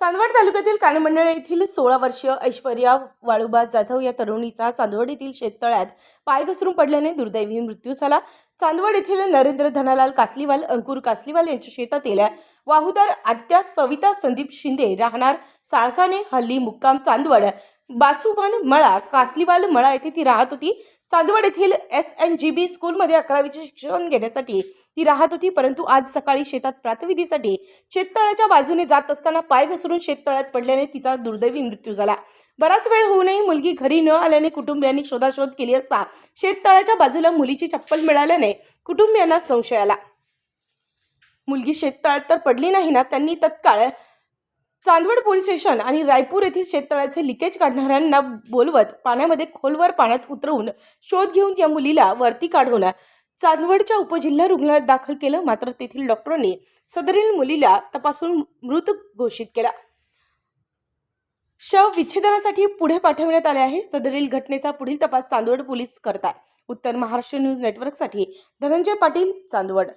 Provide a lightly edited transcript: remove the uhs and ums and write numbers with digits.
चांदवड तालुक्यातील कानमंडळ येथील 16 वर्षीय ऐश्वर्या वाळुबा जाधव या तरुणीचा चांदवड येथील शेततळ्यात पाय घसरून पडल्याने दुर्दैवी मृत्यू झाला। चांदवड येथील नरेंद्र धनालाल कासलीवाल, अंकुर कासलीवाल यांच्या शेतातील वाहुदार आत्या सविता संदीप शिंदे राहणार साळसाने हल्ली मुक्काम चांदवड बासुभान मळा कासलीवाल मळा येथे ती राहत होती। चांदवड येथील SNGB स्कूलमध्ये 11वीचे शिक्षण घेण्यासाठी ती राहत होती, परंतु आज सकाळी शेतात प्रातविधीसाठी शेततळ्याच्या बाजूने जात असताना पाय घसरून शेततळ्यात पडल्याने तिचा दुर्दैवी मृत्यू झाला। बराच वेळ होऊनही मुलगी घरी न आल्याने कुटुंबियांनी शोधाशोध केली असता शेततळ्याच्या बाजूला मुलीची चप्पल मिळाल्याने कुटुंबियांना संशय आला। मुलगी शेततळ्यात तर पडली नाही ना। त्यांनी तत्काळ चांदवड पोलीस स्टेशन आणि रायपूर येथील शेततळ्याचे लिकेज काढणाऱ्यांना बोलवत पाण्यामध्ये खोलवर पाण्यात उतरवून शोध घेऊन या मुलीला वरती काढून चांदवडच्या उपजिल्हा रुग्णालयात दाखल केलं। मात्र तेथील डॉक्टरांनी सदरील मुलीला तपासून मृत घोषित केला। शव विच्छेदनासाठी पुढे पाठवण्यात आले आहे। सदरील घटनेचा पुढील तपास चांदवड पोलीस करतात। उत्तर महाराष्ट्र न्यूज नेटवर्कसाठी धनंजय पाटील, चांदवड।